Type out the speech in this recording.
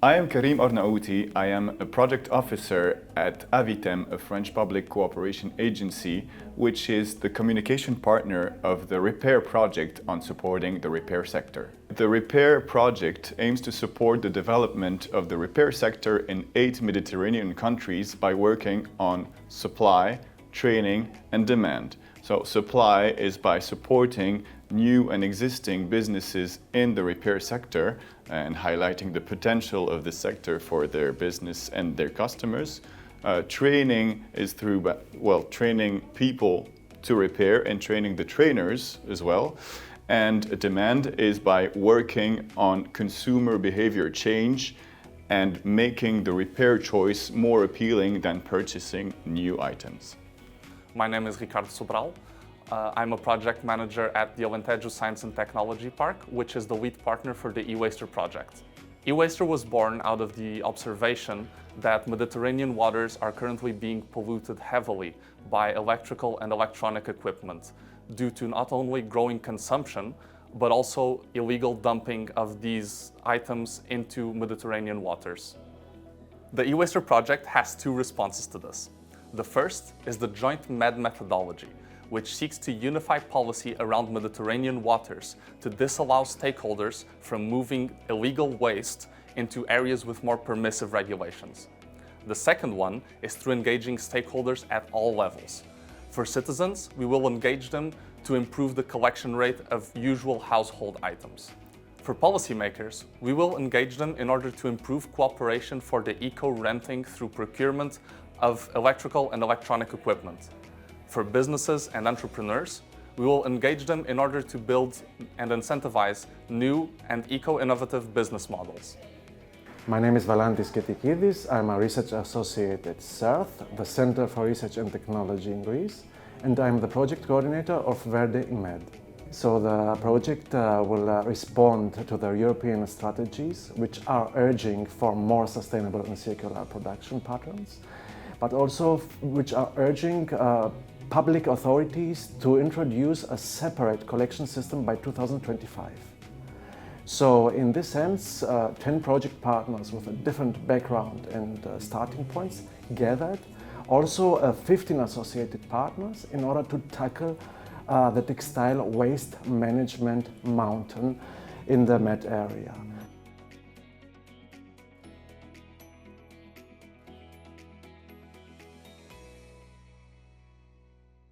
I am Karim Arnaouty. I am a project officer at AVITEM, a French public cooperation agency, which is the communication partner of the repair project on supporting the repair sector. The repair project aims to support the development of the repair sector in 8 Mediterranean countries by working on supply, training, and demand. So supply is by supporting new and existing businesses in the repair sector and highlighting the potential of the sector for their business and their customers. Training is through, training people to repair and training the trainers as well. And demand is by working on consumer behavior change and making the repair choice more appealing than purchasing new items. My name is Ricardo Sobral. I'm a project manager at the Alentejo de Ciência and Tecnologia Parque, which is the lead partner for the eWAsTER project. eWAsTER was born out of the observation that Mediterranean waters are currently being polluted heavily by electrical and electronic equipment due to not only growing consumption, but also illegal dumping of these items into Mediterranean waters. The eWAsTER project has 2 responses to this. The first is the joint MED methodology, which seeks to unify policy around Mediterranean waters to disallow stakeholders from moving illegal waste into areas with more permissive regulations. The second one is through engaging stakeholders at all levels. For citizens, we will engage them to improve the collection rate of usual household items. For policymakers, we will engage them in order to improve cooperation for the eco-renting through procurement of electrical and electronic equipment. For businesses and entrepreneurs, we will engage them in order to build and incentivize new and eco-innovative business models. My name is Valantis Ketikidis. I'm a research associate at CERTH, the Center for Research and Technology in Greece, and I'm the project coordinator of VERDEinMED. So the project will respond to the European strategies, which are urging for more sustainable and circular production patterns, but also which are urging public authorities to introduce a separate collection system by 2025. So in this sense, 10 project partners with a different background and starting points gathered, also 15 associated partners in order to tackle the textile waste management mountain in the Med area.